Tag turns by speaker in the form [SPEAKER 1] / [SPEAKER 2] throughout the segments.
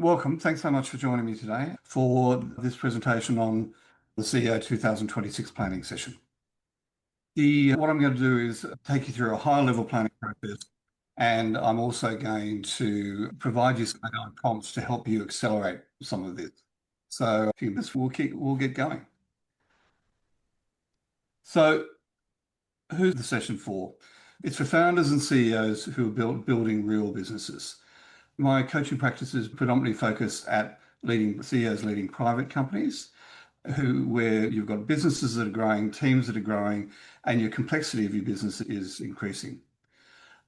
[SPEAKER 1] Welcome. Thanks so much for joining me today for this presentation on the CEO 2026 planning session. What I'm going to do is take you through a high-level planning process, and I'm also going to provide you some AI prompts to help you accelerate some of this. So we'll get going. So who's the session for? It's for founders and CEOs who are building real businesses. My coaching practice is predominantly focused at leading CEOs leading private companies where you've got businesses that are growing, teams that are growing, and your complexity of your business is increasing.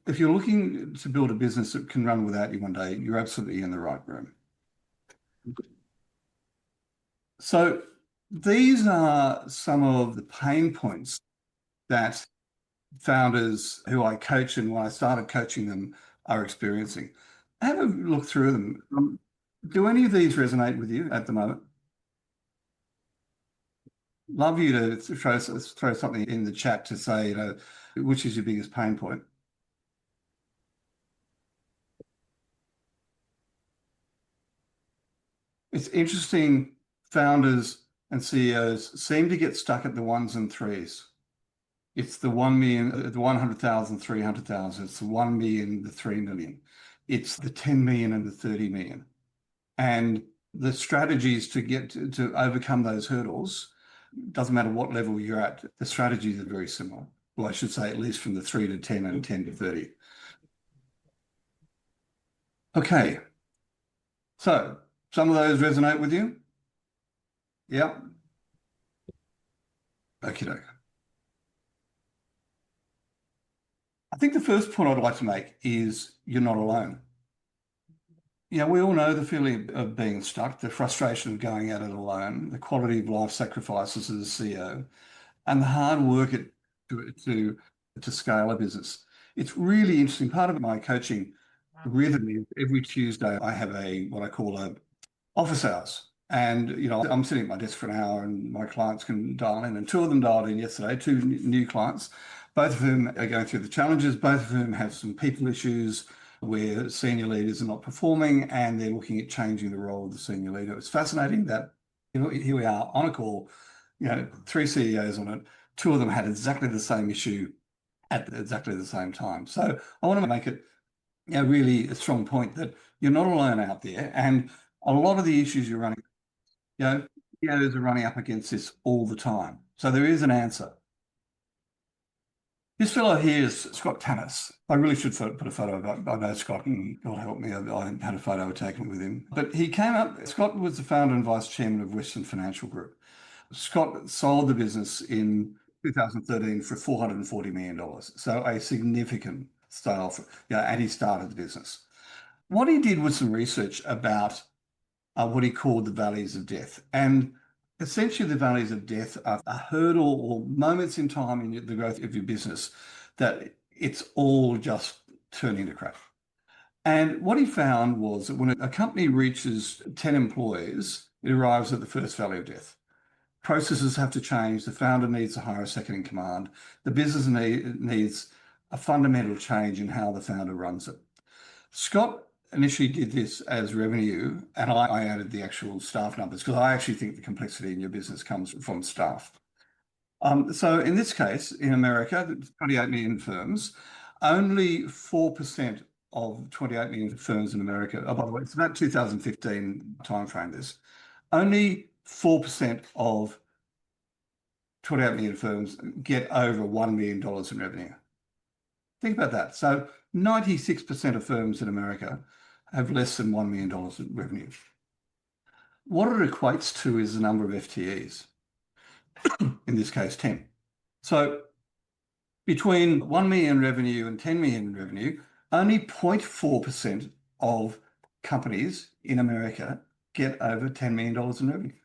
[SPEAKER 1] If you're looking to build a business that can run without you one day, you're absolutely in the right room. So these are some of the pain points that founders who I coach and when I started coaching them are experiencing. Have a look through them. Do any of these resonate with you at the moment? Love you to throw something in the chat to say, which is your biggest pain point? It's interesting, founders and CEOs seem to get stuck at the ones and threes. It's the 1 million, the 100,000, 300,000. It's the 1 million, the 3 million. It's the 10 million and the 30 million. And the strategies to overcome those hurdles, doesn't matter what level you're at, the strategies are very similar. Well, I should say at least from the 3 to 10 and 10 to 30. Okay. So some of those resonate with you? Yeah. Okay. I think the first point I'd like to make is you're not alone. We all know the feeling of being stuck, the frustration of going at it alone, the quality of life sacrifices as a CEO, and the hard work to scale a business. It's really interesting. Part of my coaching rhythm is every Tuesday I have what I call office hours. And I'm sitting at my desk for an hour and my clients can dial in. And two of them dialed in yesterday, two new clients, both of whom are going through the challenges, both of whom have some people issues where senior leaders are not performing and they're looking at changing the role of the senior leader. It's fascinating that here we are on a call, three CEOs on it. Two of them had exactly the same issue at exactly the same time. So I want to make it really a strong point that you're not alone out there. And a lot of the issues you're running, CEOs are running up against this all the time. So there is an answer. This fellow here is Scott Tannis. I really should put a photo of. I know Scott, and God help me, I had a photo taken with him. But he came up. Scott was the founder and vice chairman of Western Financial Group. Scott sold the business in 2013 for $440 million. So a significant sale, and he started the business. What he did was some research about what he called the valleys of death. And essentially, the valleys of death are a hurdle or moments in time in the growth of your business that it's all just turning to crap. And what he found was that when a company reaches 10 employees, it arrives at the first valley of death. Processes have to change. The founder needs to hire a second in command. The business needs a fundamental change in how the founder runs it. Scott initially did this as revenue, and I added the actual staff numbers because I actually think the complexity in your business comes from staff. So in this case, in America, 28 million firms, only 4% of 28 million firms in America, by the way, it's about 2015 timeframe this, only 4% of 28 million firms get over $1 million in revenue. Think about that. So 96% of firms in America have less than $1 million in revenue. What it equates to is the number of FTEs, in this case, 10. So between 1 million revenue and 10 million revenue, only 0.4% of companies in America get over $10 million in revenue.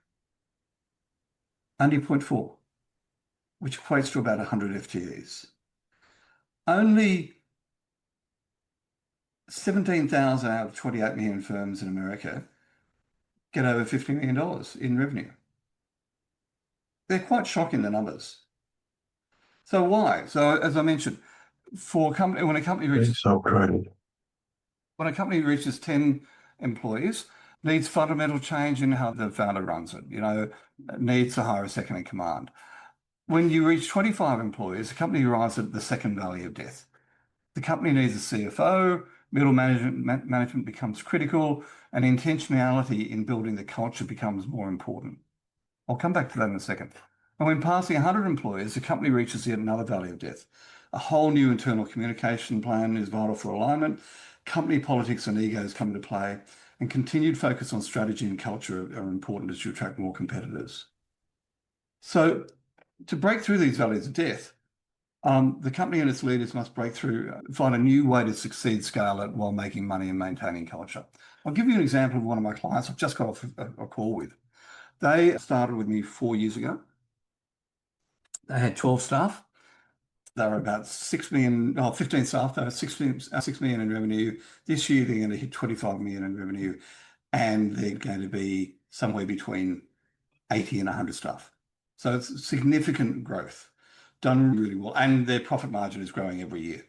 [SPEAKER 1] Only 0.4, which equates to about 100 FTEs. Only 17,000 out of 28 million firms in America get over $50 million in revenue. They're quite shocking, the numbers. So why? So as I mentioned, when a company reaches 10 employees, Needs fundamental change in how the founder runs it, needs to hire a second in command. When you reach 25 employees, the company arrives at the second valley of death. The company needs a CFO, middle management becomes critical, and intentionality in building the culture becomes more important. I'll come back to that in a second. And when passing 100 employees, the company reaches yet another valley of death. A whole new internal communication plan is vital for alignment. Company politics and egos come into play, and continued focus on strategy and culture are important as you attract more competitors. So to break through these valleys of death, the company and its leaders must break through, find a new way to succeed, scale it while making money and maintaining culture. I'll give you an example of one of my clients I've just got off a call with. They started with me 4 years ago. They had 12 staff. They were about 6 million, 15 staff. They were 6 million in revenue. This year, they're going to hit 25 million in revenue, and they're going to be somewhere between 80 and 100 staff. So it's significant growth, done really well, and their profit margin is growing every year.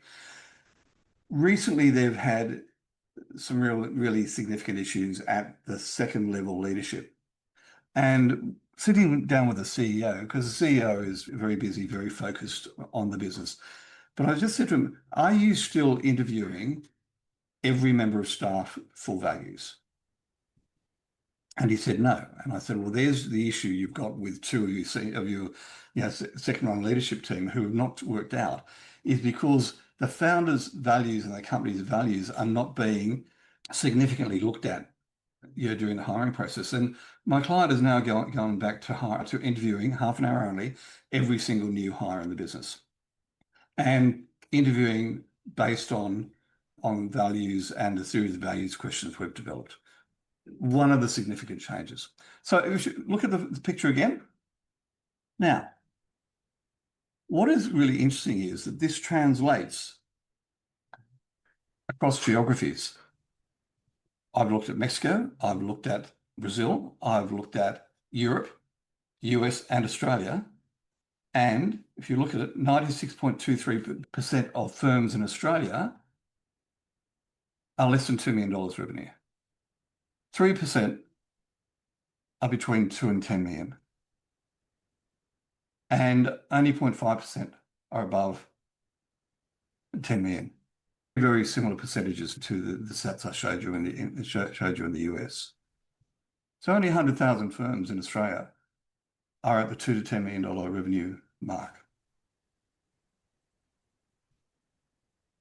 [SPEAKER 1] Recently, they've had some really significant issues at the second level leadership. And sitting down with the CEO, because the CEO is very busy, very focused on the business. But I just said to him, are you still interviewing every member of staff for values? And he said, no. And I said, well, there's the issue you've got with two of your second run leadership team who have not worked out, is because the founder's values and the company's values are not being significantly looked at during the hiring process. And my client has now gone back to interviewing half an hour only every single new hire in the business, and interviewing based on values and a series of values questions we've developed. One of the significant changes. So if you look at the picture again. Now, what is really interesting is that this translates across geographies. I've looked at Mexico, I've looked at Brazil, I've looked at Europe, US, and Australia. And if you look at it, 96.23% of firms in Australia are less than $2 million revenue. 3% are between 2 and 10 million. And only 0.5% are above 10 million. Very similar percentages to the stats I showed you in the US. So only 100,000 firms in Australia are at the $2 to $10 million revenue mark.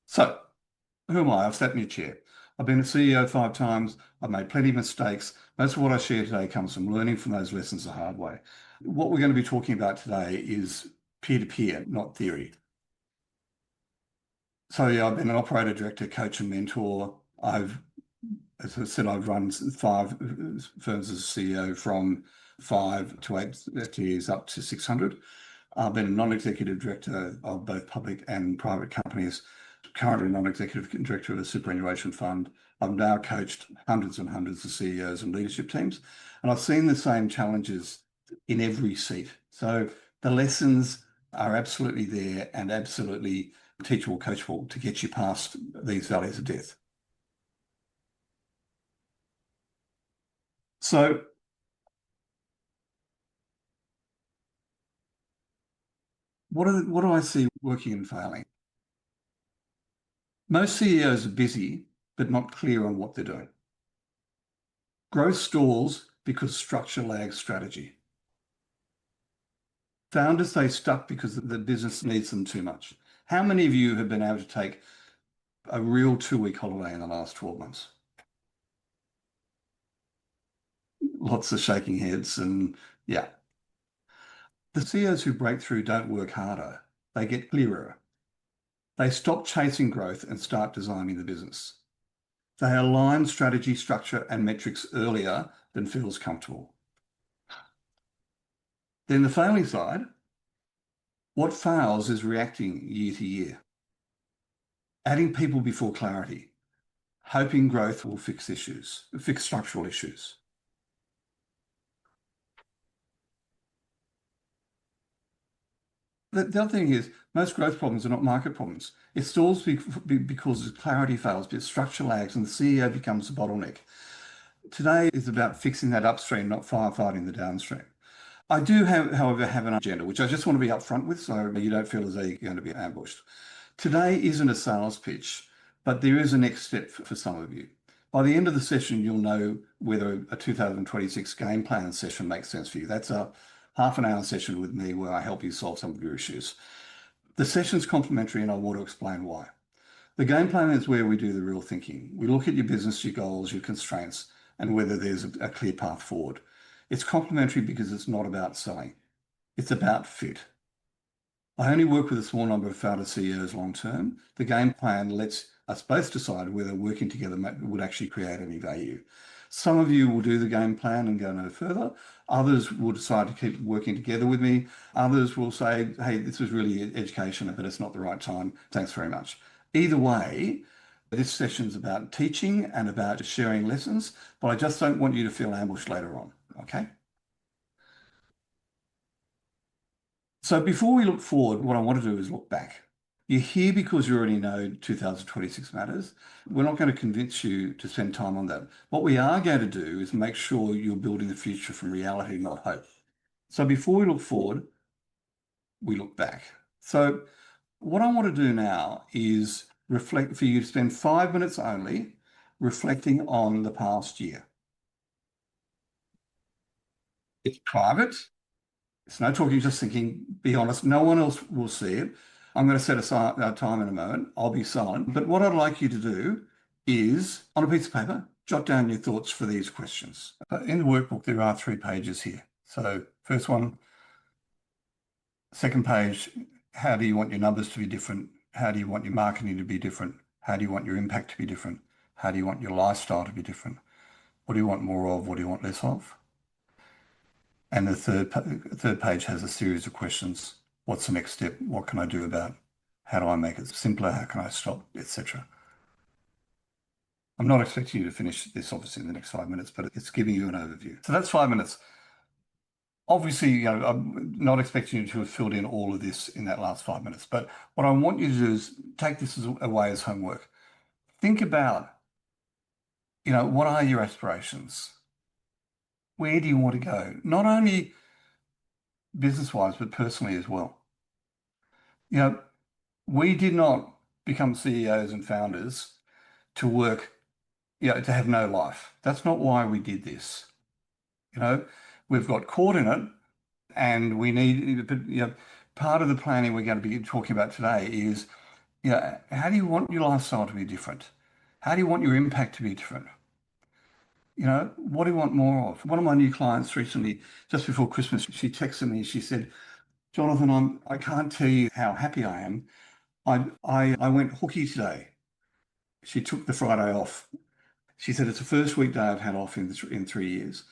[SPEAKER 1] So who am I? I've sat in your chair. I've been a CEO 5 times. I've made plenty of mistakes. Most of what I share today comes from learning from those lessons the hard way. What we're going to be talking about today is peer-to-peer, not theory. So yeah, I've been an operator, director, coach, and mentor. As I said, I've run 5 firms as a CEO from 5 to 8 FTEs up to 600. I've been a non-executive director of both public and private companies, currently non-executive director of a superannuation fund. I've now coached hundreds and hundreds of CEOs and leadership teams, and I've seen the same challenges in every seat. So the lessons are absolutely there and absolutely teachable, coachable to get you past these valleys of death. So what do I see working and failing? Most CEOs are busy, but not clear on what they're doing. Growth stalls because structure lags strategy. Founders stay stuck because the business needs them too much. How many of you have been able to take a real 2-week holiday in the last 12 months? Lots of shaking heads, and yeah. The CEOs who break through don't work harder. They get clearer. They stop chasing growth and start designing the business. They align strategy, structure, and metrics earlier than feels comfortable. Then the failing side, what fails is reacting year to year, adding people before clarity, hoping growth will fix structural issues. The other thing is, most growth problems are not market problems. It stalls because clarity fails, but structure lags, and the CEO becomes the bottleneck. Today is about fixing that upstream, not firefighting the downstream. I do have, however, have an agenda, which I just want to be upfront with so you don't feel as though you're going to be ambushed. Today isn't a sales pitch, but there is a next step for some of you. By the end of the session, you'll know whether a 2026 game plan session makes sense for you. That's a half an hour session with me where I help you solve some of your issues. The session's complimentary and I want to explain why. The game plan is where we do the real thinking. We look at your business, your goals, your constraints, and whether there's a clear path forward. It's complimentary because it's not about selling. It's about fit. I only work with a small number of founder CEOs long term. The game plan lets us both decide whether working together would actually create any value. Some of you will do the game plan and go no further. Others will decide to keep working together with me. Others will say, hey, this was really education, but it's not the right time. Thanks very much. Either way, this session's about teaching and about sharing lessons, but I just don't want you to feel ambushed later on, okay? So before we look forward, what I want to do is look back. You're here because you already know 2026 matters. We're not going to convince you to spend time on that. What we are going to do is make sure you're building the future from reality, not hope. So before we look forward, we look back. So what I want to do now is reflect for you to spend 5 minutes only reflecting on the past year. It's private. It's no talking, just thinking, be honest. No one else will see it. I'm going to set aside time in a moment. I'll be silent. But what I'd like you to do is, on a piece of paper, jot down your thoughts for these questions. In the workbook, there are 3 pages here. So first one, second page, how do you want your numbers to be different? How do you want your marketing to be different? How do you want your impact to be different? How do you want your lifestyle to be different? What do you want more of? What do you want less of? And the third page has a series of questions. What's the next step? What can I do about it? How do I make it simpler? How can I stop, etc. I'm not expecting you to finish this obviously in the next 5 minutes, but it's giving you an overview. So that's 5 minutes. Obviously, I'm not expecting you to have filled in all of this in that last 5 minutes, but what I want you to do is take this away as homework. Think about, what are your aspirations? Where do you want to go? Not only business-wise, but personally as well. We did not become CEOs and founders to work, to have no life. That's not why we did this. We've got caught in it and we need, part of the planning we're going to be talking about today is, how do you want your lifestyle to be different? How do you want your impact to be different? What do you want more of? One of my new clients recently, just before Christmas, she texted me, she said, Jonathan, I can't tell you how happy I am. I went hooky today. She took the Friday off. She said it's the first weekday I've had off in 3 years.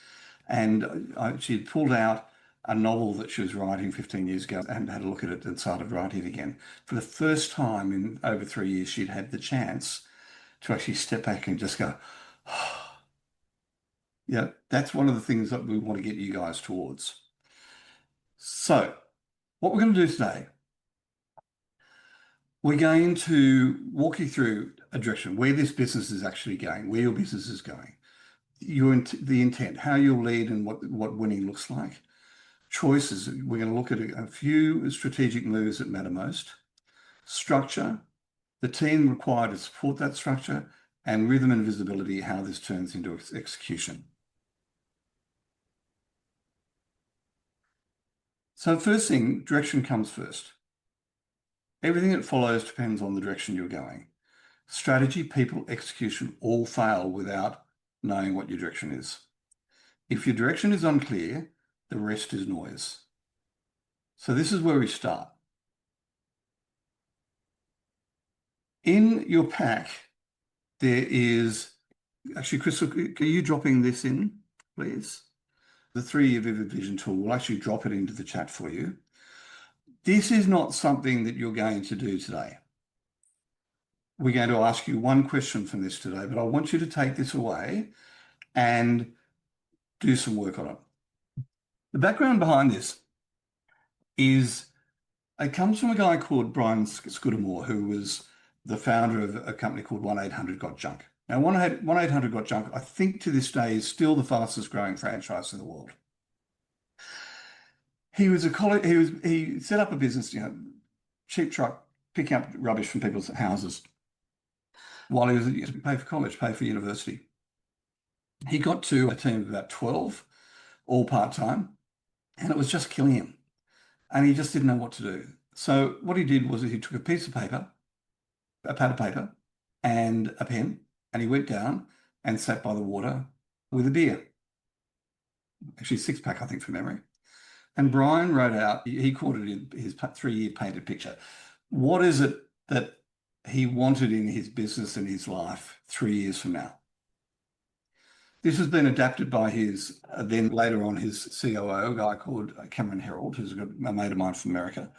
[SPEAKER 1] And she had pulled out a novel that she was writing 15 years ago and had a look at it and started writing it again. For the first time in over 3 years, she'd had the chance to actually step back and just go, that's one of the things that we want to get you guys towards. So what we're going to do today, we're going to walk you through a direction where this business is actually going, where your business is going, the intent, how you'll lead and what winning looks like. Choices, we're going to look at a few strategic moves that matter most. Structure, the team required to support that structure, and rhythm and visibility, how this turns into execution. So first thing, direction comes first. Everything that follows depends on the direction you're going. Strategy, people, execution all fail without knowing what your direction is. If your direction is unclear, the rest is noise. So this is where we start. In your pack, there is, actually, Crystal, are you dropping this in, please? The 3-year Vivid Vision tool will actually drop it into the chat for you. This is not something that you're going to do today. We're going to ask you one question from this today, but I want you to take this away and do some work on it. The background behind this is it comes from a guy called Brian Scudamore, who was the founder of a company called 1-800-GOT-JUNK. Now, 1-800 Got Junk, I think to this day is still the fastest growing franchise in the world. He was a college, he set up a business, cheap truck, picking up rubbish from people's houses while he was pay for college, pay for university. He got to a team of about 12, all part-time, and it was just killing him. And he just didn't know what to do. So what he did was he took a piece of paper, a pad of paper, and a pen, and he went down and sat by the water with a beer. Actually, six-pack, I think, from memory. And Brian wrote out, he called it in his 3-year painted picture. What is it that he wanted in his business and his life 3 years from now? This has been adapted by his, then later on, his COO, a guy called Cameron Herold, who's a mate of mine from America.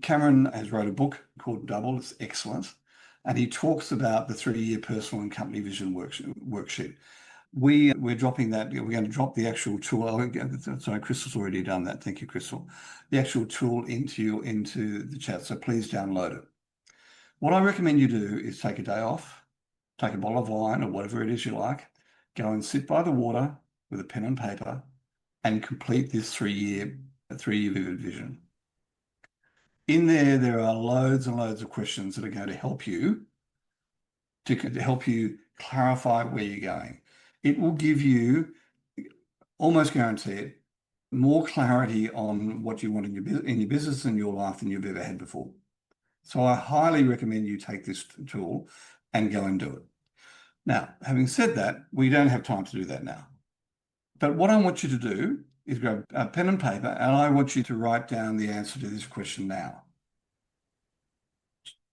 [SPEAKER 1] Cameron has wrote a book called Double. It's excellent. And he talks about the 3-year personal and company vision worksheet. We're dropping that. We're going to drop the actual tool. Sorry, Crystal's already done that. Thank you, Crystal. The actual tool into the chat. So please download it. What I recommend you do is take a day off, take a bottle of wine or whatever it is you like, go and sit by the water with a pen and paper and complete this 3-year vivid vision. In there are loads and loads of questions that are going to help you clarify where you're going. It will give you, almost guaranteed, more clarity on what you want in your business and your life than you've ever had before. So I highly recommend you take this tool and go and do it. Now, having said that, we don't have time to do that now. But what I want you to do is grab a pen and paper, and I want you to write down the answer to this question now.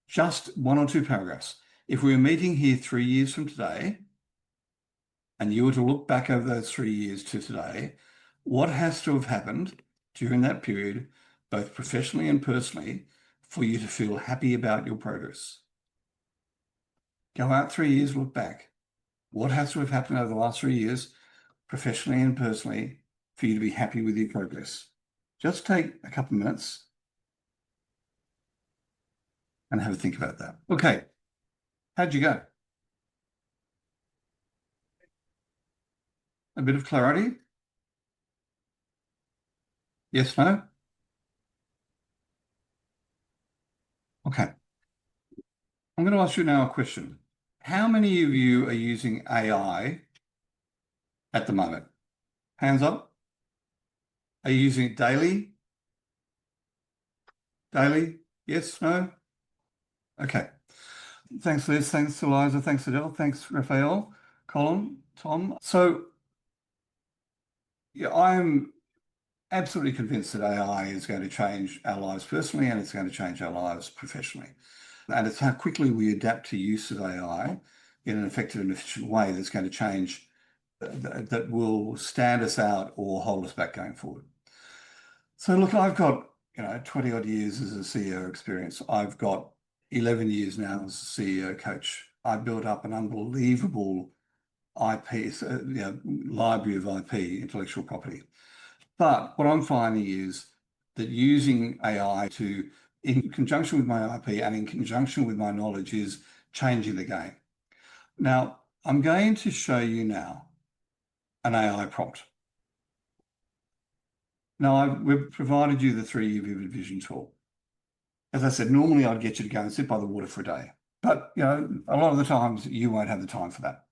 [SPEAKER 1] Just 1 or 2 paragraphs. If we were meeting here 3 years from today, and you were to look back over those 3 years to today, what has to have happened during that period, both professionally and personally, for you to feel happy about your progress? Go out 3 years, look back. What has to have happened over the last 3 years, professionally and personally, for you to be happy with your progress? Just take a couple of minutes and have a think about that. Okay, how'd you go? A bit of clarity? Yes, no? Okay. I'm going to ask you now a question. How many of you are using AI at the moment? Hands up. Are you using it daily? Daily? Yes, no? Okay. Thanks, Liz. Thanks, Eliza. Thanks, Adele. Thanks, Raphael, Colin, Tom. So, yeah, I'm absolutely convinced that AI is going to change our lives personally and it's going to change our lives professionally. And it's how quickly we adapt to use of AI in an effective and efficient way that's going to change, that will stand us out or hold us back going forward. So look, I've got 20 odd years as a CEO experience. I've got 11 years now as a CEO coach. I built up an unbelievable IP, library of IP, intellectual property. But what I'm finding is that using AI in conjunction with my IP and in conjunction with my knowledge, is changing the game. Now, I'm going to show you now an AI prompt. Now, we've provided you the 3-year vivid vision tool. As I said, normally I'd get you to go and sit by the water for a day. But, a lot of the times you won't have the time for that.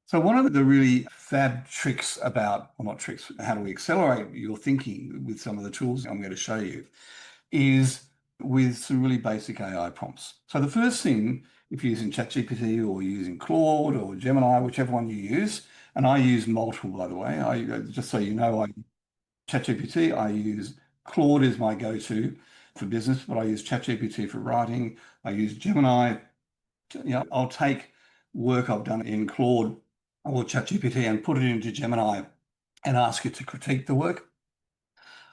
[SPEAKER 1] So one of the really fab tricks about, well, not tricks, how do we accelerate your thinking with some of the tools I'm going to show you, is with some really basic AI prompts. So the first thing, if you're using ChatGPT or using Claude or Gemini, whichever one you use, and I use multiple, by the way, just so you know, ChatGPT, I use Claude is my go-to for business, but I use ChatGPT for writing. I use Gemini. I'll take work I've done in Claude or ChatGPT and put it into Gemini and ask it to critique the work.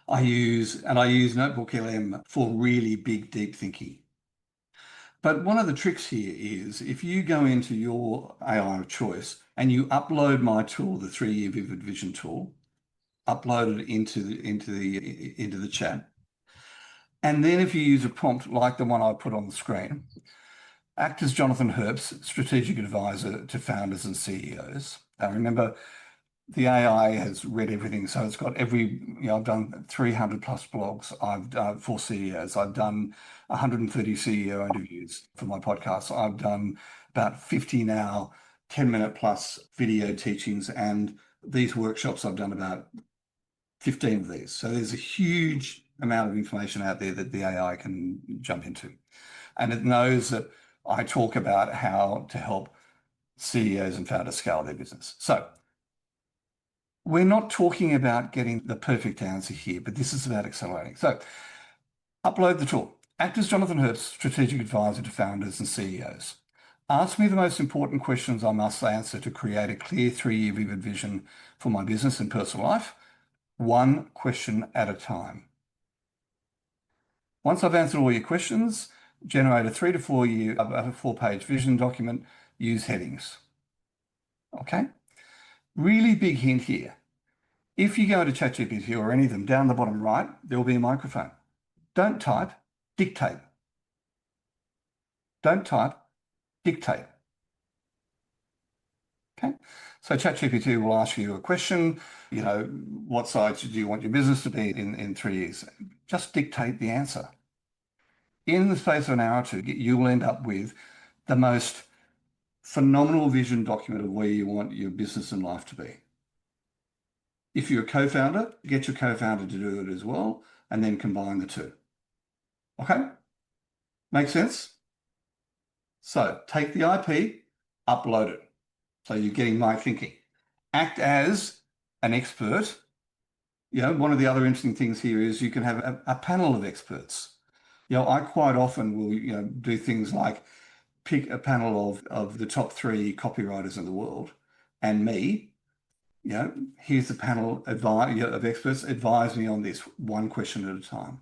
[SPEAKER 1] I use Notebook LM for really big, deep thinking. But one of the tricks here is if you go into your AI of choice and you upload my tool, the 3-year vivid vision tool, upload it into the chat, and then if you use a prompt like the one I put on the screen, act as Jonathan Herps, strategic advisor to founders and CEOs. Now, remember, the AI has read everything. So it's got I've done 300 plus blogs. I've done for CEOs. I've done 130 CEO interviews for my podcast. I've done about 50 now, 10-minute plus video teachings. And these workshops, I've done about 15 of these. So there's a huge amount of information out there that the AI can jump into. And it knows that I talk about how to help CEOs and founders scale their business. So we're not talking about getting the perfect answer here, but this is about accelerating. So upload the tool. Act as Jonathan Hertz, strategic advisor to founders and CEOs. Ask me the most important questions I must answer to create a clear 3-year vivid vision for my business and personal life, one question at a time. Once I've answered all your questions, generate a 3 to 4 year, a 4-page vision document, use headings. Okay? Really big hint here. If you go to ChatGPT or any of them, down the bottom right, there will be a microphone. Don't type, dictate. Don't type, dictate. Okay? So ChatGPT will ask you a question, what size do you want your business to be in 3 years? Just dictate the answer. In the space of an hour or two, you will end up with the most phenomenal vision document of where you want your business and life to be. If you're a co-founder, get your co-founder to do it as well, and then combine the two. Okay? Make sense? So take the IP, upload it. So you're getting my thinking. Act as an expert. One of the other interesting things here is you can have a panel of experts. I quite often will, do things like pick a panel of the top 3 copywriters in the world and me. Here's the panel of experts, advise me on this one question at a time.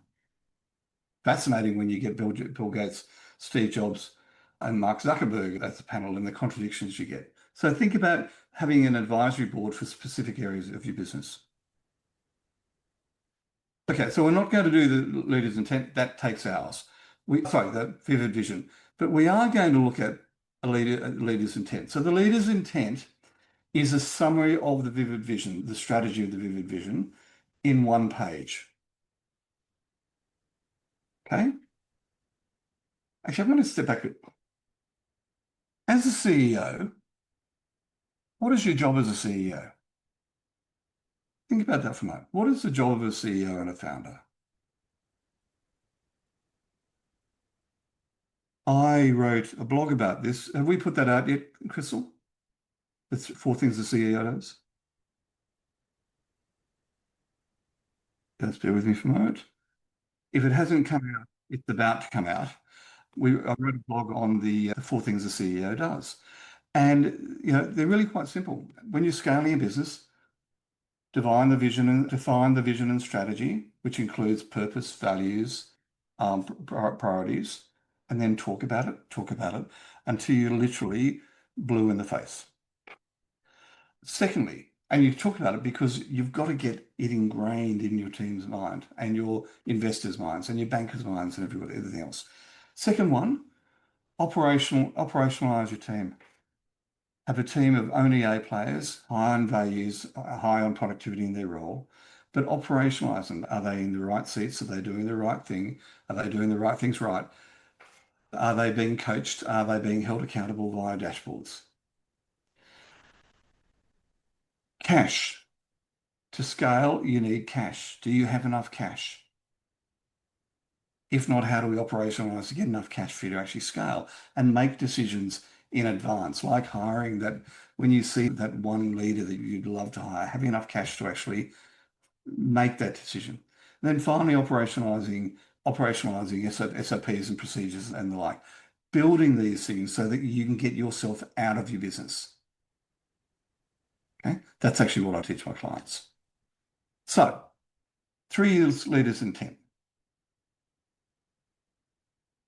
[SPEAKER 1] Fascinating when you get Bill Gates, Steve Jobs, and Mark Zuckerberg as a panel and the contradictions you get. So think about having an advisory board for specific areas of your business. Okay, so we're not going to do the leader's intent. That takes hours. The vivid vision. But we are going to look at a leader's intent. So the leader's intent is a summary of the vivid vision, the strategy of the vivid vision, in 1 page. Okay? Actually, I'm going to step back. As a CEO, what is your job as a CEO? Think about that for a moment. What is the job of a CEO and a founder? I wrote a blog about this. Have we put that out yet, Crystal? It's 4 things the CEO does. Just bear with me for a moment. If it hasn't come out, it's about to come out. I wrote a blog on the 4 things the CEO does. And, they're really quite simple. When you're scaling a business, define the vision and strategy, which includes purpose, values, priorities, and then talk about it until you're literally blue in the face. Secondly, and you talk about it because you've got to get it ingrained in your team's mind and your investors' minds and your bankers' minds and everything else. Second one, operationalize your team. Have a team of only A players, high on values, high on productivity in their role, but operationalize them. Are they in the right seats? Are they doing the right thing? Are they doing the right things right? Are they being coached? Are they being held accountable via dashboards? Cash. To scale, you need cash. Do you have enough cash? If not, how do we operationalize to get enough cash for you to actually scale and make decisions in advance, like hiring that when you see that one leader that you'd love to hire, having enough cash to actually make that decision. And then finally, operationalizing SOPs and procedures and the like, building these things so that you can get yourself out of your business. Okay, that's actually what I teach my clients. So, 3 leaders' intent.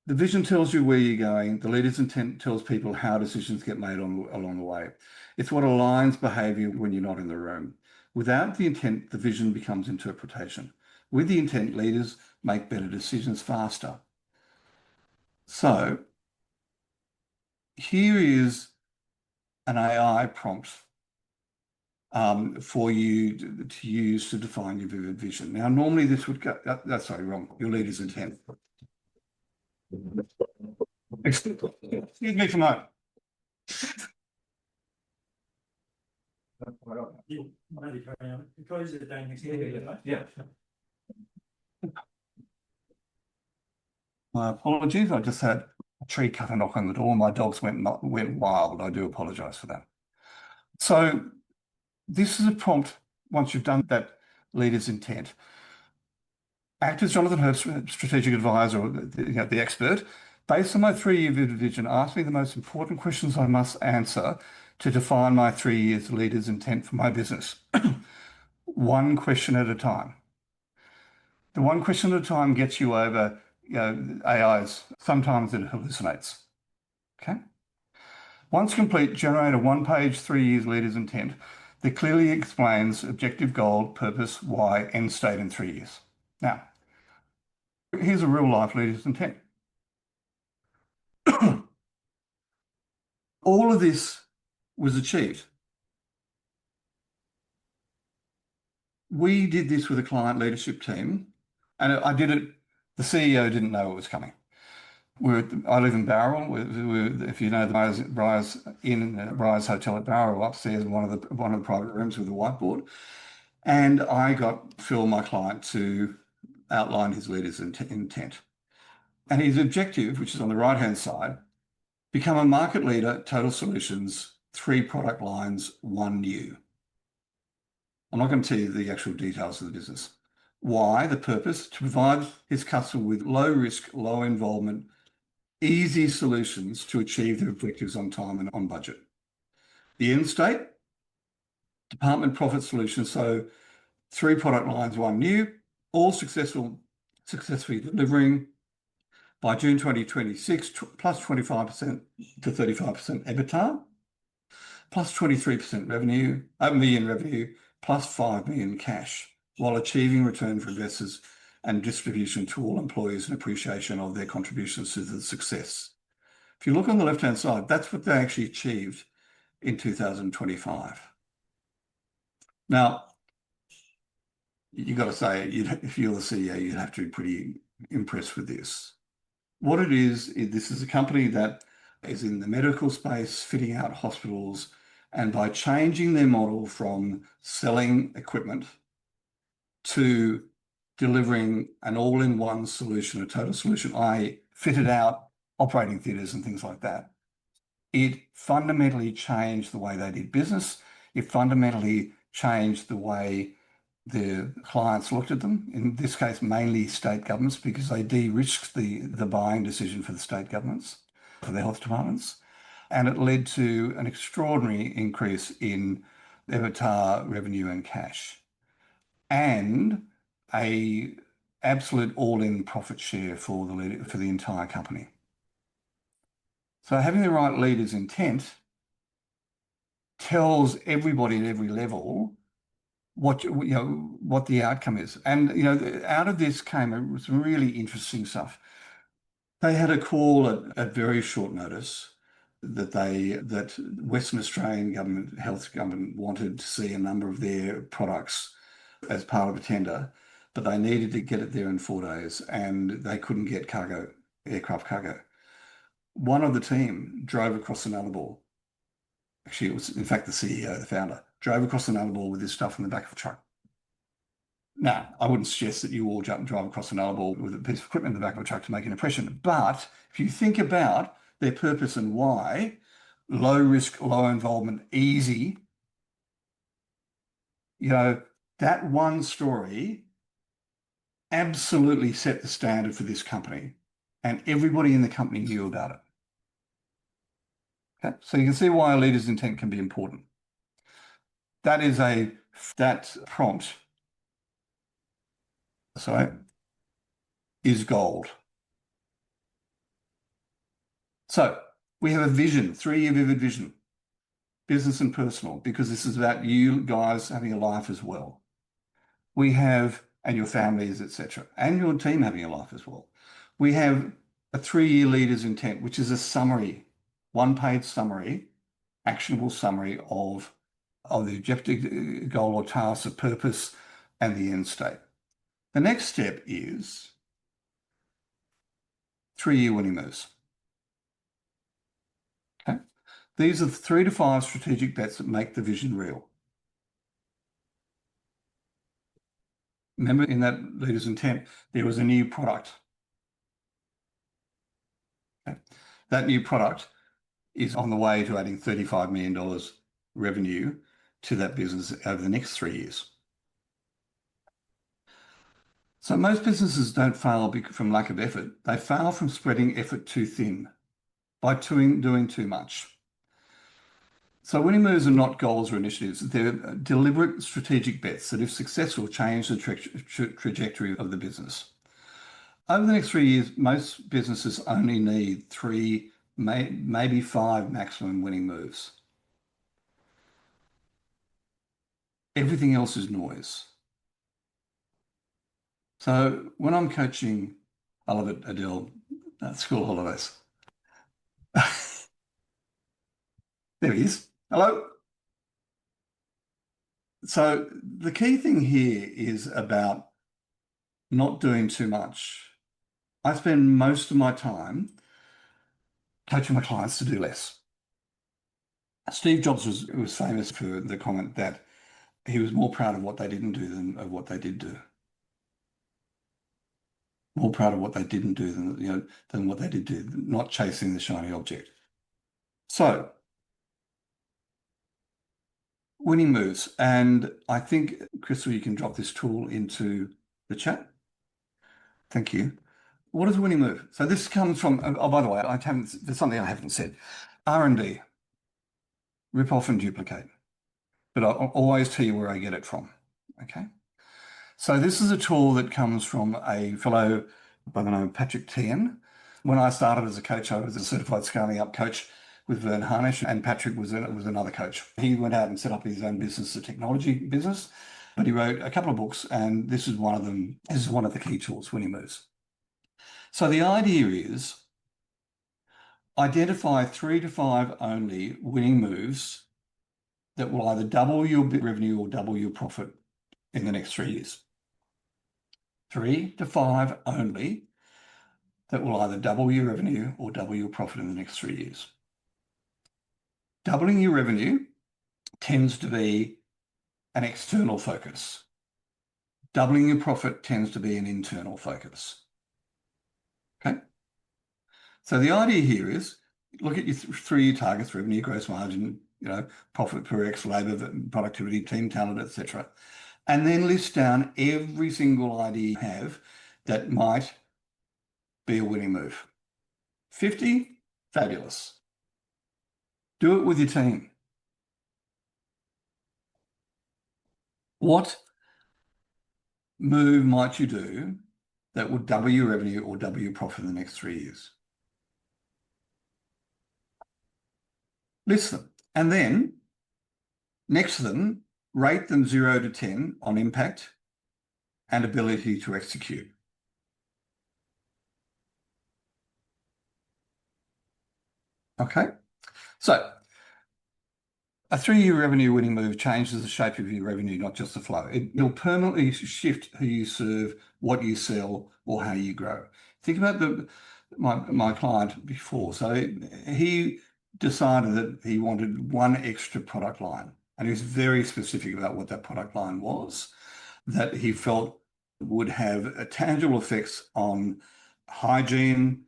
[SPEAKER 1] The vision tells you where you're going. The leader's intent tells people how decisions get made along the way. It's what aligns behavior when you're not in the room. Without the intent, the vision becomes interpretation. With the intent, leaders make better decisions faster. So Here is an AI prompt for you to use to define your vivid vision. Now, normally this would go, that's sorry, wrong, your leader's intent. Excuse me for a moment. Yeah. My apologies. I just had a tree cutter knock on the door. My dogs went wild. I do apologize for that. So this is a prompt once you've done that leader's intent. Act as Jonathan Herps, strategic advisor, or the expert. Based on my 3-year vision, ask me the most important questions I must answer to define my 3 years leader's intent for my business. One question at a time. The one question at a time gets you over, AIs. Sometimes it hallucinates. Okay. Once complete, generate a 1-page 3 years leader's intent that clearly explains objective, goal, purpose, why, end state in 3 years. Now, here's a real life leader's intent. All of this was achieved. We did this with a client leadership team, and I did it. The CEO didn't know it was coming. I live in Bowral. If you know the Briars Inn, Briars Hotel at Bowral, upstairs in one of the private rooms with a whiteboard, and I got Phil, my client, to outline his leader's intent, and his objective, which is on the right-hand side, become a market leader, total solutions, 3 product lines, 1 new. I'm not going to tell you the actual details of the business. Why? The purpose: to provide his customer with low risk, low involvement, easy solutions to achieve their objectives on time and on budget. The end state: department profit solutions. So 3 product lines, 1 new, all successfully delivering by June 2026, plus 25% to 35% EBITDA, plus 23% revenue, million revenue, plus 5 million cash, while achieving return for investors and distribution to all employees in appreciation of their contributions to the success. If you look on the left-hand side, that's what they actually achieved in 2025. Now, you've got to say, if you're the CEO, you'd have to be pretty impressed with this. What it is, this is a company that is in the medical space, fitting out hospitals, and by changing their model from selling equipment to delivering an all-in-one solution, a total solution, i.e. fitted out operating theatres and things like that, it fundamentally changed the way they did business. It fundamentally changed the way the clients looked at them, in this case mainly state governments, because they de-risked the buying decision for the state governments, for their health departments. And it led to an extraordinary increase in EBITDA, revenue and cash, and a absolute all-in profit share for the entire company. So having the right leader's intent tells everybody at every level what the outcome is. And out of this came some really interesting stuff. They had a call at very short notice that Western Australian government, health government, wanted to see a number of their products as part of a tender, but they needed to get it there in 4 days, and they couldn't get aircraft cargo. One of the team drove across the Nullarbor. Actually, it was in fact the CEO, the founder, drove across the Nullarbor with this stuff in the back of a truck. Now, I wouldn't suggest that you all jump and drive across the Nullarbor with a piece of equipment in the back of a truck to make an impression. But if you think about their purpose and why, low risk, low involvement, easy, that one story absolutely set the standard for this company, and everybody in the company knew about it. Okay, so you can see why a leader's intent can be important. That prompt, is gold. So we have a vision, 3-year vivid vision, business and personal, because this is about you guys having a life as well. We have, and your families, etc., and your team having a life as well. We have a 3-year leader's intent, which is a summary, one-page summary, actionable summary of the objective, goal or task, the purpose, and the end state. The next step is 3-year winning moves. Okay. These are the 3 to 5 strategic bets that make the vision real. Remember, in that leader's intent, there was a new product. Okay. That new product is on the way to adding $35 million revenue to that business over the next 3 years. So most businesses don't fail from lack of effort. They fail from spreading effort too thin, by doing too much. So winning moves are not goals or initiatives. They're deliberate strategic bets that, if successful, change the trajectory of the business. Over the next 3 years, most businesses only need 3, maybe 5 maximum winning moves. Everything else is noise. So when I'm coaching, I love it, Adele, school holidays. There he is. Hello. So the key thing here is about not doing too much. I spend most of my time coaching my clients to do less. Steve Jobs was famous for the comment that he was more proud of what they didn't do than of what they did do. More proud of what they didn't do than what they did do, not chasing the shiny object. So, winning moves. And I think, Crystal, you can drop this tool into the chat. Thank you. What is a winning move? So this comes from, oh, by the way, there's something I haven't said. R&D, rip off and duplicate. But I'll always tell you where I get it from, okay? So this is a tool that comes from a fellow by the name of Patrick Tian. When I started as a coach, I was a certified scaling up coach with Vern Harnish, and Patrick was another coach. He went out and set up his own business, a technology business, but he wrote a couple of books, and this is one of them. This is one of the key tools, winning moves. So the idea is identify 3 to 5 only winning moves that will either double your revenue or double your profit in the next 3 years. 3 to 5 only that will either double your revenue or double your profit in the next 3 years. Doubling your revenue tends to be an external focus. Doubling your profit tends to be an internal focus. Okay? So the idea here is look at your 3-year targets, revenue, gross margin, profit per X, labor, productivity, team talent, etc. And then list down every single idea you have that might be a winning move. 50, fabulous. Do it with your team. What move might you do that would double your revenue or double your profit in the next 3 years? List them. And then next to them, rate them 0 to 10 on impact and ability to execute. Okay, so a 3-year revenue winning move changes the shape of your revenue, not just the flow. It'll permanently shift who you serve, what you sell, or how you grow. Think about my client before. So he decided that he wanted one extra product line, and he was very specific about what that product line was, that he felt would have tangible effects on hygiene,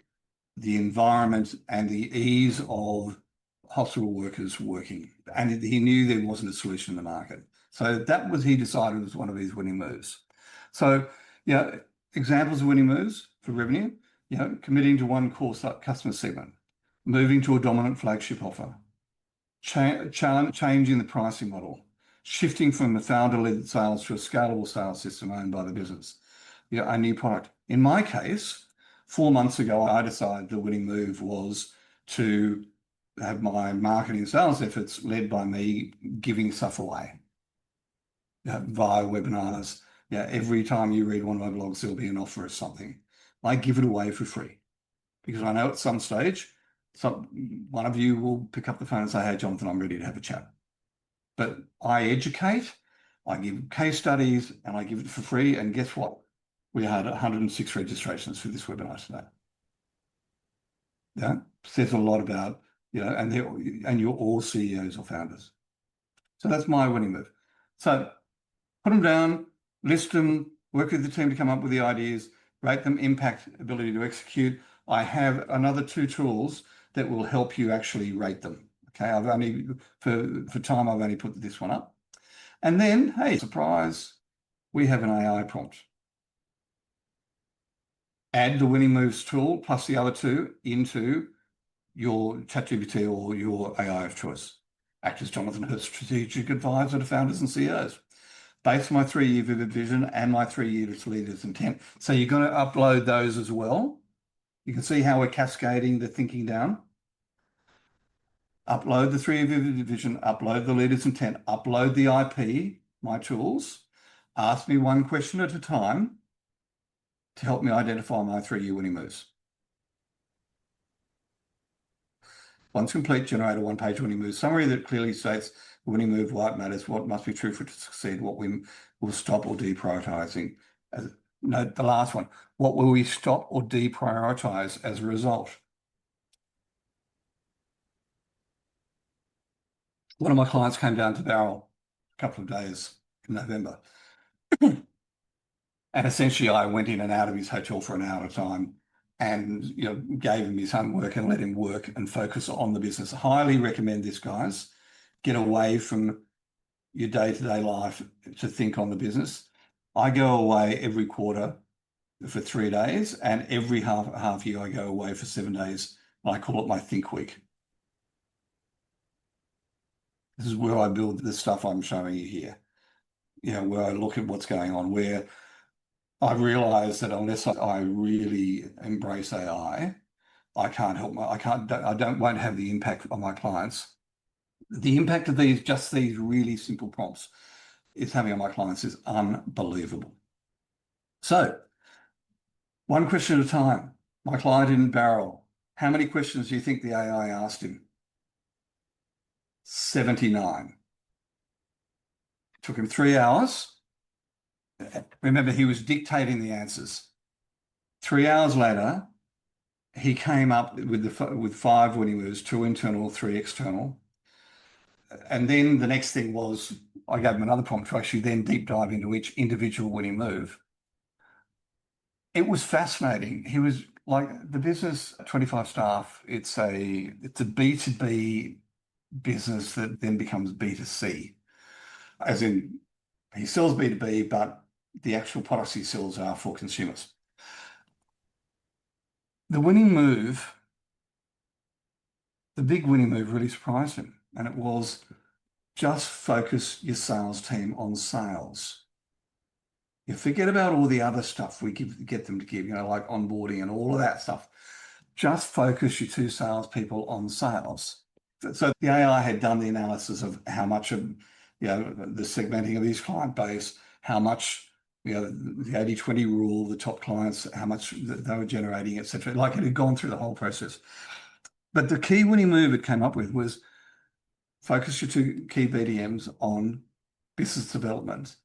[SPEAKER 1] the environment, and the ease of hospital workers working. And he knew there wasn't a solution in the market. So that was, he decided, was one of his winning moves. So, examples of winning moves for revenue, committing to one core customer segment, moving to a dominant flagship offer, changing the pricing model, shifting from a founder-led sales to a scalable sales system owned by the business, a new product. In my case, 4 months ago, I decided the winning move was to have my marketing sales efforts led by me giving stuff away via webinars. Every time you read one of my blogs, there'll be an offer of something. I give it away for free because I know at some stage one of you will pick up the phone and say, "Hey, Jonathan, I'm ready to have a chat." But I educate, I give case studies, and I give it for free. And guess what? We had 106 registrations for this webinar today. Yeah, says a lot about, and you're all CEOs or founders. So that's my winning move. So put them down, list them, work with the team to come up with the ideas, rate them, impact, ability to execute. I have another 2 tools that will help you actually rate them. Okay, I've only, for time, I've only put this one up. And then, hey, surprise, we have an AI prompt. Add the winning moves tool plus the other 2 into your ChatGPT or your AI of choice. Act as Jonathan Herps, strategic advisor to founders and CEOs. Based on my 3-year vivid vision and my 3-year leaders intent. So you're going to upload those as well. You can see how we're cascading the thinking down. Upload the 3-year vivid vision, upload the leaders intent, upload the IP, my tools. Ask me one question at a time to help me identify my 3-year winning moves. Once complete, generate a 1-page winning move summary that clearly states the winning move, why it matters, what must be true for it to succeed, what we will stop or deprioritizing. Note the last one. What will we stop or deprioritize as a result? One of my clients came down to Barrel a couple of days in November. And essentially I went in and out of his hotel for an hour at a time and gave him his homework and let him work and focus on the business. Highly recommend this, guys. Get away from your day-to-day life to think on the business. I go away every quarter for 3 days, and every half year I go away for 7 days. I call it my think week. This is where I build the stuff I'm showing you here. Where I look at what's going on, where I realize that unless I really embrace AI, I can't help won't have the impact on my clients. The impact of just these really simple prompts is having on my clients is unbelievable. So, one question at a time. My client in Barrel, how many questions do you think the AI asked him? 79. It took him 3 hours. Remember, he was dictating the answers. 3 hours later, he came up with 5 winning moves, 2 internal, 3 external. And then the next thing was, I gave him another prompt to actually then deep dive into each individual winning move. It was fascinating. He was like, the business, 25 staff, it's a B2B business that then becomes B2C. As in, he sells B2B, but the actual products he sells are for consumers. The winning move, the big winning move really surprised him. And it was, just focus your sales team on sales. You forget about all the other stuff we get them to give, like onboarding and all of that stuff. Just focus your 2 salespeople on sales. So the AI had done the analysis of how much of, the segmenting of his client base, how much, the 80-20 rule, the top clients, how much they were generating, etc. Like it had gone through the whole process. But the key winning move it came up with was focus your 2 key BDMs on business development,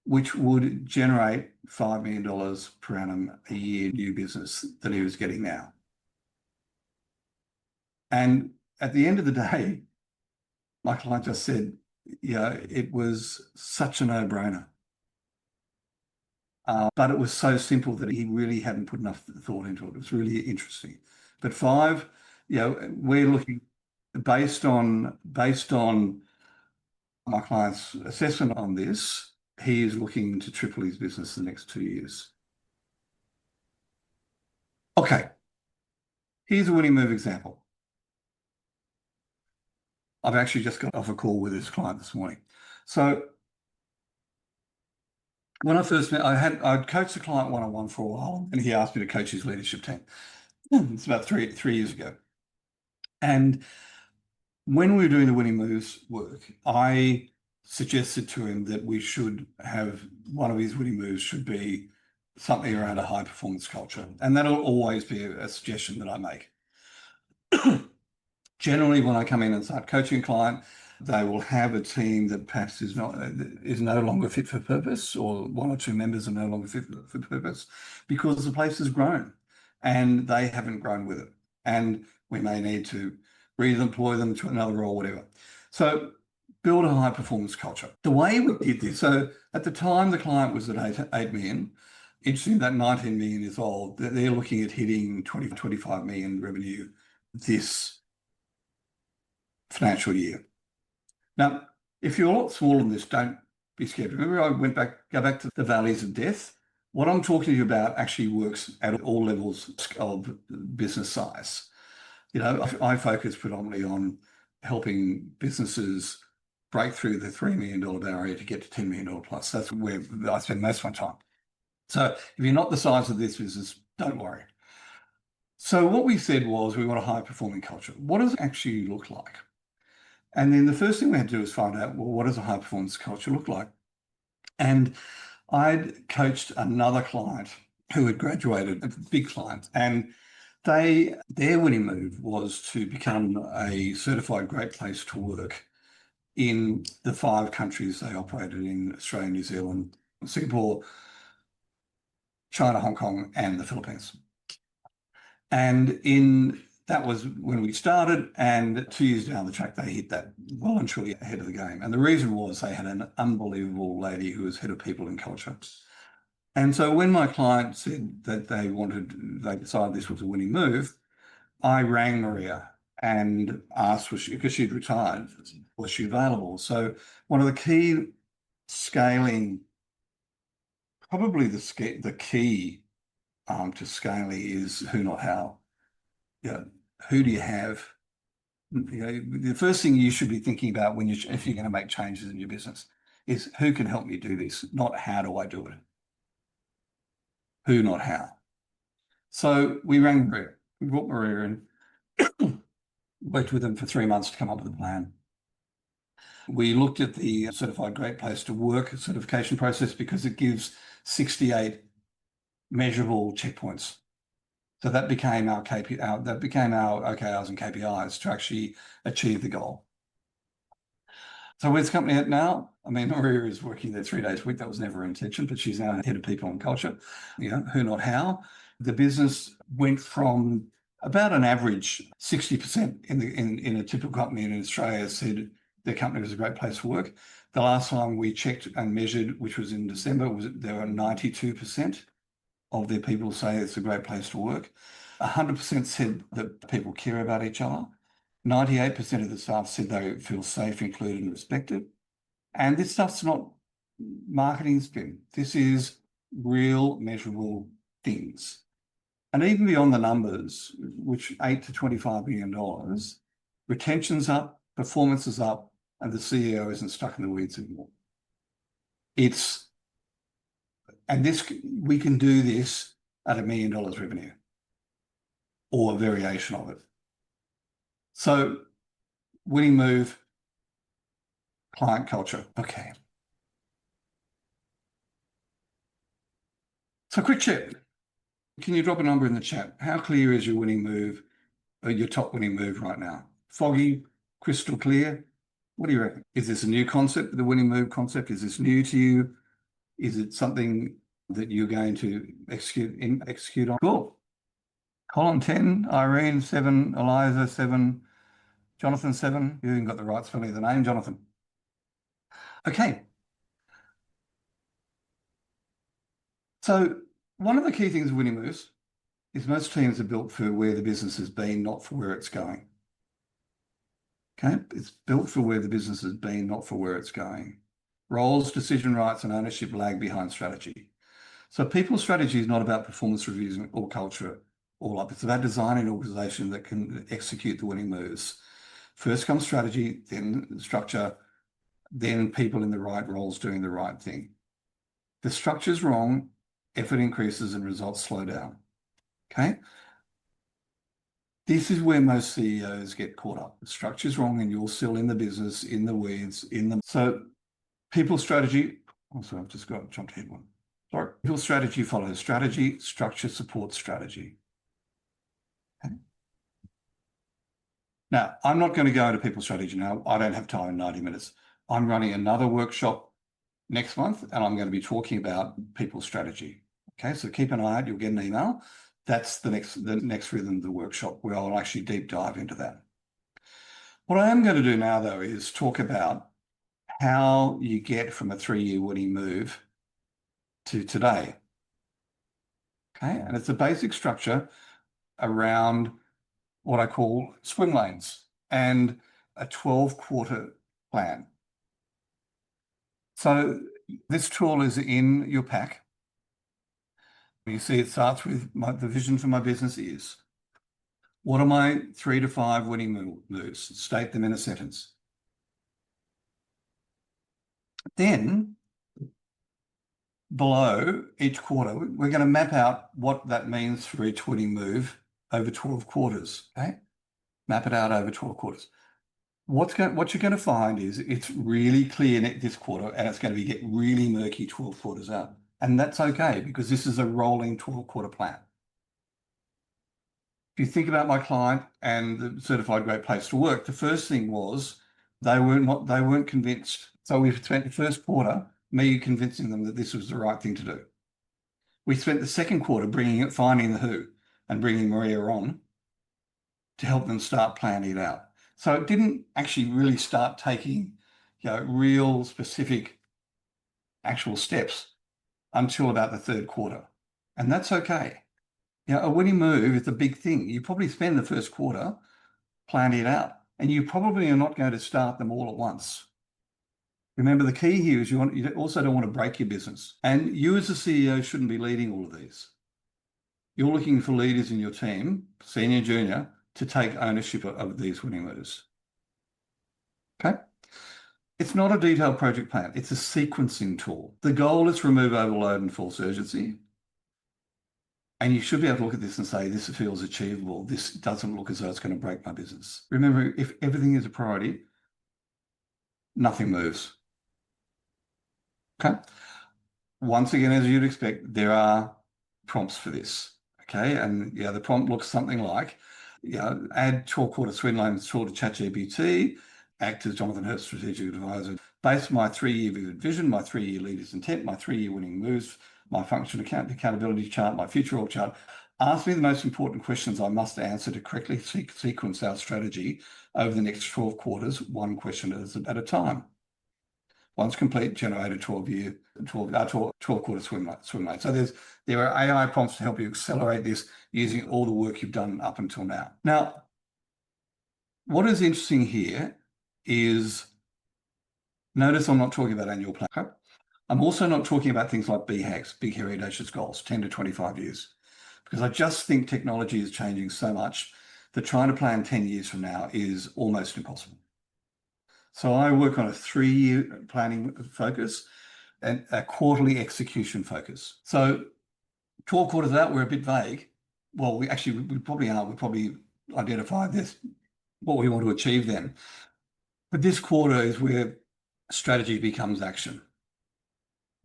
[SPEAKER 1] which would generate $5 million per annum a year new business that he was getting now. And at the end of the day, my client just said, it was such a no-brainer. But it was so simple that he really hadn't put enough thought into it. It was really interesting. But 5, we're looking based on my client's assessment on this, he is looking to triple his business the next 2 years. Okay, here's a winning move example. I've actually just got off a call with this client this morning. So when I first met, I'd coached the client one-on-one for a while, and he asked me to coach his leadership team. It's about three years ago. And when we were doing the winning moves work, I suggested to him that we should have one of his winning moves should be something around a high performance culture. And that'll always be a suggestion that I make. Generally, when I come in and start coaching a client, they will have a team that perhaps is no longer fit for purpose, or one or two members are no longer fit for purpose because the place has grown and they haven't grown with it. And we may need to redeploy them to another role, whatever. So build a high performance culture. The way we did this, so at the time the client was at 8 million. Interesting that 19 million is old. They're looking at hitting 25 million revenue this financial year. Now, if you're a lot smaller than this, don't be scared. Remember, go back to the valleys of death. What I'm talking to you about actually works at all levels of business size. I focus predominantly on helping businesses break through the $3 million barrier to get to $10 million plus. That's where I spend most of my time. So if you're not the size of this business, don't worry. So what we said was we want a high performing culture. What does it actually look like? And then the first thing we had to do was find out, well, what does a high performance culture look like? And I'd coached another client who had graduated, a big client, and their winning move was to become a certified great place to work in the 5 countries they operated in: Australia, New Zealand, Singapore, China, Hong Kong, and the Philippines. And that was when we started, and 2 years down the track, they hit that well and truly ahead of the game. And the reason was they had an unbelievable lady who was head of people and culture. And so when my client said that they decided this was a winning move, I rang Maria and asked, because she'd retired, was she available? So one of the key scaling, probably the key to scaling is who, not how. Who do you have? The first thing you should be thinking about if you're going to make changes in your business is who can help me do this, not how do I do it. Who, not how. So we rang Maria. We brought Maria in, worked with them for 3 months to come up with a plan. We looked at the Certified Great Place to Work certification process because it gives 68 measurable checkpoints. So that became our OKRs and KPIs to actually achieve the goal. So where's the company at now? I mean, Maria is working there 3 days a week. That was never her intention, but she's now head of people and culture. Who, not how. The business went from about an average 60% in a typical company in Australia said their company was a great place to work. The last time we checked and measured, which was in December, there were 92% of their people say it's a great place to work. 100% said that people care about each other. 98% of the staff said they feel safe, included, and respected. And this stuff's not marketing spin. This is real, measurable things. And even beyond the numbers, which $8 to $25 million, retention's up, performance is up, and the CEO isn't stuck in the weeds anymore. We can do this at $1 million revenue or a variation of it. So winning move, client culture. Okay. So quick check. Can you drop a number in the chat? How clear is your winning move, or your top winning move right now? Foggy, crystal clear? What do you reckon? Is this a new concept, the winning move concept? Is this new to you? Is it something that you're going to execute on? Cool. Colin 10, Irene 7, Eliza 7, Jonathan 7. You even got the right spelling of the name, Jonathan. Okay. So one of the key things of winning moves is most teams are built for where the business has been, not for where it's going. Okay, it's built for where the business has been, not for where it's going. Roles, decision rights, and ownership lag behind strategy. So people's strategy is not about performance reviews or culture all up. It's about designing an organization that can execute the winning moves. First comes strategy, then structure, then people in the right roles doing the right thing. The structure's wrong, effort increases and results slow down. Okay? This is where most CEOs get caught up. The structure's wrong and you're still in the business, in the weeds, So people strategy, also I've just jumped ahead one. Sorry. People strategy follows strategy, structure supports strategy. Okay. Now, I'm not going to go into people strategy now. I don't have time in 90 minutes. I'm running another workshop next month, and I'm going to be talking about people strategy. Okay, so keep an eye out. You'll get an email. That's the next rhythm of the workshop where I'll actually deep dive into that. What I am going to do now, though, is talk about how you get from a 3-year winning move to today. Okay, and it's a basic structure around what I call swim lanes and a 12-quarter plan. So this tool is in your pack. You see it starts with the vision for my business is, what are my 3 to 5 winning moves? State them in a sentence. Then below each quarter, we're going to map out what that means for each winning move over 12 quarters. Okay, map it out over 12 quarters. What you're going to find is it's really clear this quarter, and it's going to get really murky 12 quarters out. And that's okay, because this is a rolling 12-quarter plan. If you think about my client and the certified great place to work, the first thing was they weren't convinced. So we spent the first quarter me convincing them that this was the right thing to do. We spent the second quarter finding the who and bringing Maria on to help them start planning it out. So it didn't actually really start taking, real specific actual steps until about the third quarter. And that's okay. A winning move is a big thing. You probably spend the first quarter planning it out, and you probably are not going to start them all at once. Remember, the key here is you also don't want to break your business. And you as a CEO shouldn't be leading all of these. You're looking for leaders in your team, senior, junior, to take ownership of these winning moves. Okay? It's not a detailed project plan. It's a sequencing tool. The goal is to remove overload and false urgency. And you should be able to look at this and say, this feels achievable. This doesn't look as though it's going to break my business. Remember, if everything is a priority, nothing moves. Okay? Once again, as you'd expect, there are prompts for this. Okay? And the prompt looks something like, add 12-quarter swim lanes tool to ChatGPT, act as Jonathan Herps' strategic advisor, based on my 3-year vision, my 3-year leader's intent, my 3-year winning moves, my function accountability chart, my future org chart. Ask me the most important questions I must answer to correctly sequence our strategy over the next 12 quarters, one question at a time. Once complete, generate a 12-quarter swim lane. So there are AI prompts to help you accelerate this using all the work you've done up until now. Now, what is interesting here is, notice I'm not talking about annual plan. Okay? I'm also not talking about things like BHAGs, big, hairy, audacious goals, 10 to 25 years, because I just think technology is changing so much that trying to plan 10 years from now is almost impossible. So I work on a 3-year planning focus and a quarterly execution focus. So 12 quarters out, we're a bit vague. Well, we probably aren't. We probably identify this, what we want to achieve then. But this quarter is where strategy becomes action.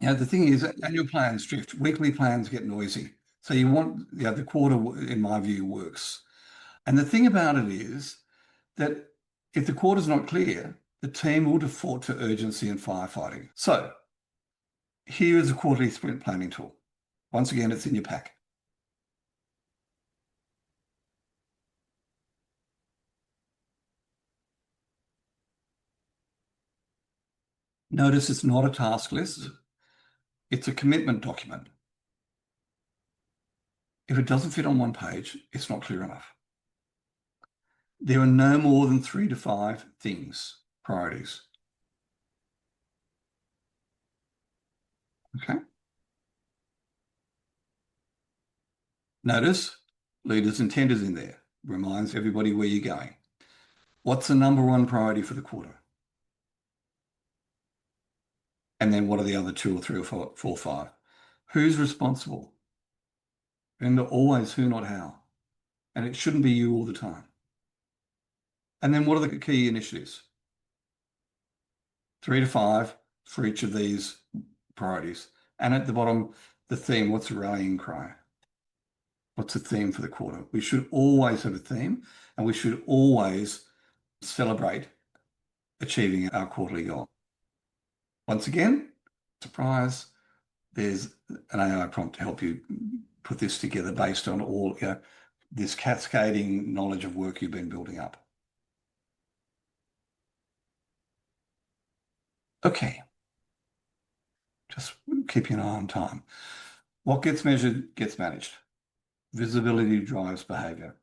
[SPEAKER 1] The thing is, annual plans drift, weekly plans get noisy. So you want, the quarter, in my view, works. And the thing about it is that if the quarter's not clear, the team will default to urgency and firefighting. So here is a quarterly sprint planning tool. Once again, it's in your pack. Notice it's not a task list. It's a commitment document. If it doesn't fit on one page, it's not clear enough. There are no more than 3 to 5 things, priorities. Okay. Notice leader's intent is in there. Reminds everybody where you're going. What's the number one priority for the quarter? And then what are the other 2 or 3 or 4 or 5? Who's responsible? Remember, always who, not how. And it shouldn't be you all the time. And then what are the key initiatives? 3 to 5 for each of these priorities. And at the bottom, the theme, what's the rallying cry? What's the theme for the quarter? We should always have a theme, and we should always celebrate achieving our quarterly goal. Once again, surprise, there's an AI prompt to help you put this together based on all this cascading knowledge of work you've been building up. Okay, just keep an eye on time. What gets measured gets managed. Visibility drives behavior.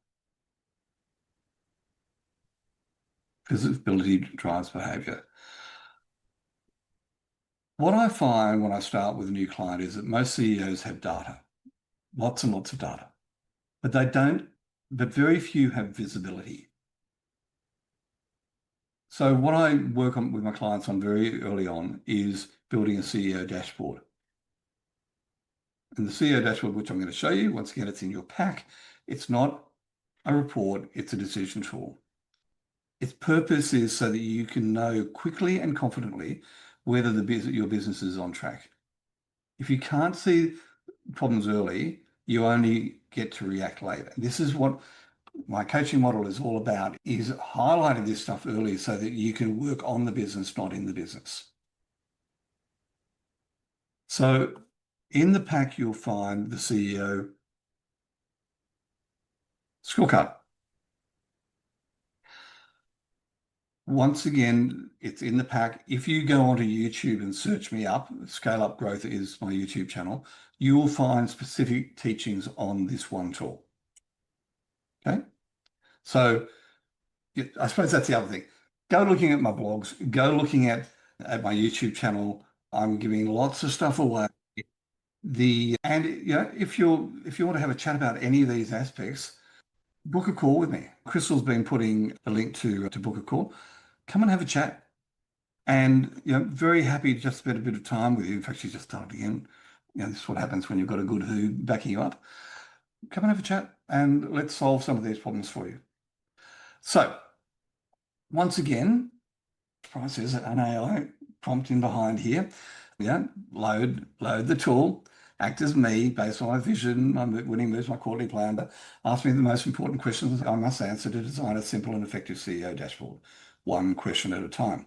[SPEAKER 1] Visibility drives behavior. What I find when I start with a new client is that most CEOs have data, lots and lots of data, but very few have visibility. So what I work on with my clients on very early on is building a CEO dashboard. And the CEO dashboard, which I'm going to show you, once again, it's in your pack. It's not a report, it's a decision tool. Its purpose is so that you can know quickly and confidently whether your business is on track. If you can't see problems early, you only get to react later. This is what my coaching model is all about, is highlighting this stuff early so that you can work on the business, not in the business. So in the pack, you'll find the CEO scorecard. Once again, it's in the pack. If you go onto YouTube and search me up, Scale Up Growth is my YouTube channel, you will find specific teachings on this one tool. Okay? So I suppose that's the other thing. Go looking at my blogs, go looking at my YouTube channel. I'm giving lots of stuff away. If you want to have a chat about any of these aspects, book a call with me. Crystal's been putting a link to book a call. Come and have a chat. And very happy to just spend a bit of time with you. In fact, she's just started again. This is what happens when you've got a good who backing you up. Come and have a chat and let's solve some of these problems for you. So once again, price is an AI prompt in behind here. Load the tool, act as me based on my vision, my winning moves, my quarterly plan, but ask me the most important questions I must answer to design a simple and effective CEO dashboard, one question at a time.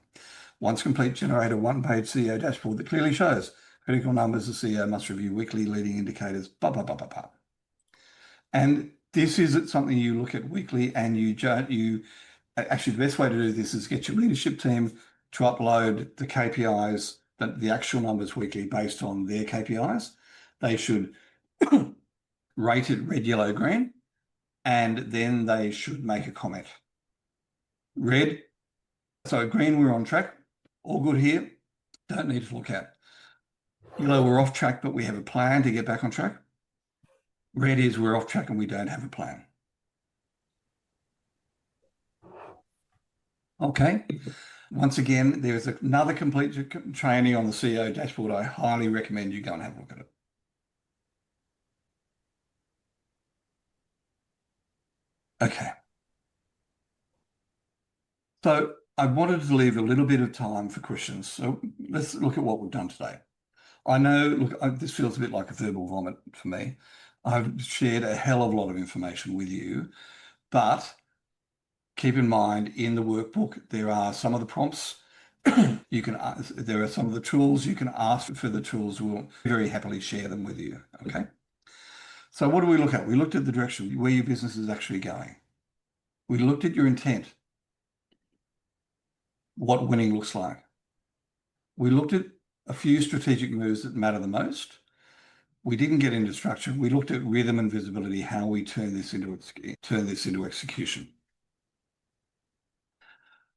[SPEAKER 1] Once complete, generate a one-page CEO dashboard that clearly shows critical numbers the CEO must review weekly, leading indicators, blah, blah, blah, blah, blah. And this is something you look at weekly and actually, the best way to do this is get your leadership team to upload the KPIs, the actual numbers weekly based on their KPIs. They should rate it red, yellow, green, and then they should make a comment. Red, so green, we're on track. All good here. Don't need to look at. Yellow, we're off track, but we have a plan to get back on track. Red is we're off track and we don't have a plan. Okay. Once again, there's another complete training on the CEO dashboard. I highly recommend you go and have a look at it. Okay. So I wanted to leave a little bit of time for questions. So let's look at what we've done today. I know, look, this feels a bit like a verbal vomit for me. I've shared a hell of a lot of information with you, but keep in mind in the workbook, there are some of the prompts there are some of the tools you can ask for. The tools. We'll very happily share them with you. Okay. So what do we look at? We looked at the direction where your business is actually going. We looked at your intent, what winning looks like. We looked at a few strategic moves that matter the most. We didn't get into structure. We looked at rhythm and visibility, how we turn this into execution.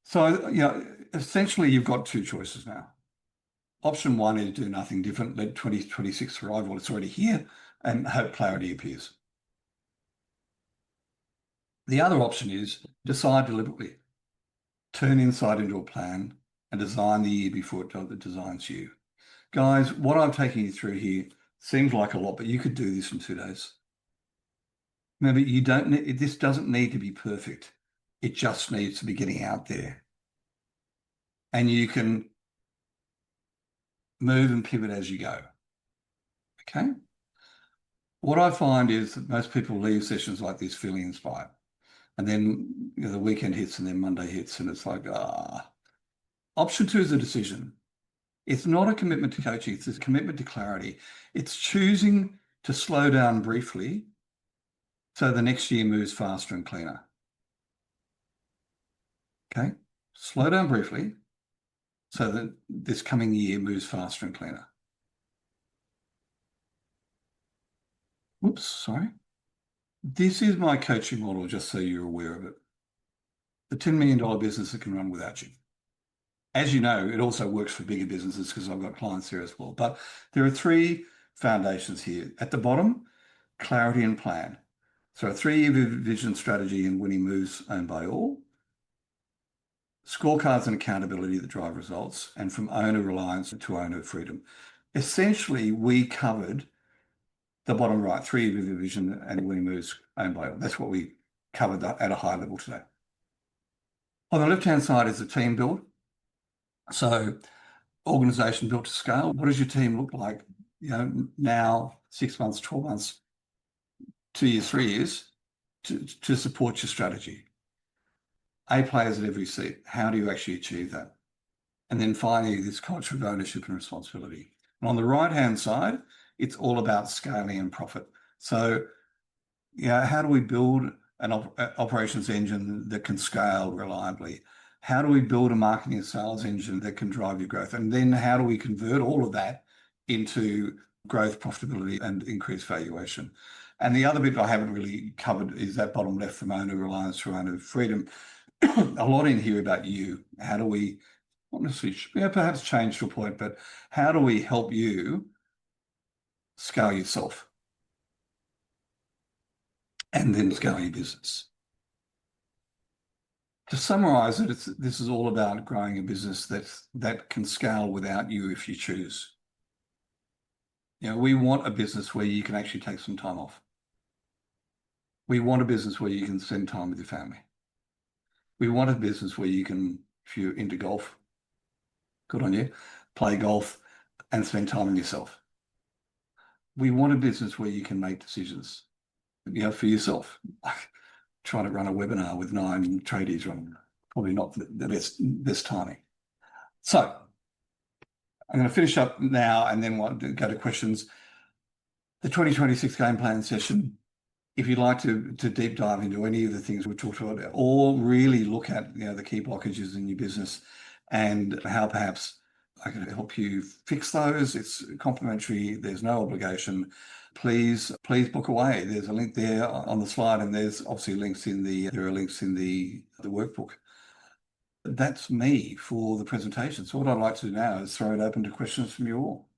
[SPEAKER 1] So, essentially you've got two choices now. Option one is do nothing different, let 2026 arrive, well, it's already here, and hope clarity appears. The other option is decide deliberately, turn insight into a plan, and design the year before it designs you. Guys, what I'm taking you through here seems like a lot, but you could do this in 2 days. Remember, this doesn't need to be perfect. It just needs to be getting out there. And you can move and pivot as you go. Okay? What I find is that most people leave sessions like this feeling inspired. And then the weekend hits and then Monday hits and it's like, Option 2 is a decision. It's not a commitment to coaching, it's a commitment to clarity. It's choosing to slow down briefly so the next year moves faster and cleaner. Okay? Slow down briefly so that this coming year moves faster and cleaner. Whoops, sorry. This is my coaching model, just so you're aware of it. The $10 million business that can run without you. As you know, it also works for bigger businesses because I've got clients here as well. But there are 3 foundations here. At the bottom, clarity and plan. So a 3-year vision, strategy, and winning moves owned by all. Scorecards and accountability that drive results, and from owner reliance to owner freedom. Essentially, we covered the bottom right, 3-year vision and winning moves owned by all. That's what we covered at a high level today. On the left-hand side is the team build. So organization built to scale. What does your team look like, now, 6 months, 12 months, 2 years, 3 years to support your strategy? A players at every seat. How do you actually achieve that? And then finally, this culture of ownership and responsibility. And on the right-hand side, it's all about scaling and profit. So, how do we build an operations engine that can scale reliably? How do we build a marketing and sales engine that can drive your growth? And then how do we convert all of that into growth, profitability, and increased valuation? And the other bit I haven't really covered is that bottom left, from owner reliance to owner freedom. A lot in here about you. How do we, not necessarily, perhaps change to a point, but how do we help you scale yourself and then scale your business? To summarize it, this is all about growing a business that can scale without you if you choose. We want a business where you can actually take some time off. We want a business where you can spend time with your family. We want a business where you can, if you're into golf, good on you, play golf and spend time on yourself. We want a business where you can make decisions, for yourself. Trying to run a webinar with 9 tradies running, probably not the best timing. So I'm going to finish up now and then go to questions. The 2026 game plan session, if you'd like to deep dive into any of the things we talked about, or really look at the key blockages in your business and how perhaps I can help you fix those, it's complimentary. There's no obligation. Please book away. There's a link there on the slide, and there's obviously there are links in the workbook. That's me for the presentation. So what I'd like to do now is throw it open to questions from you all.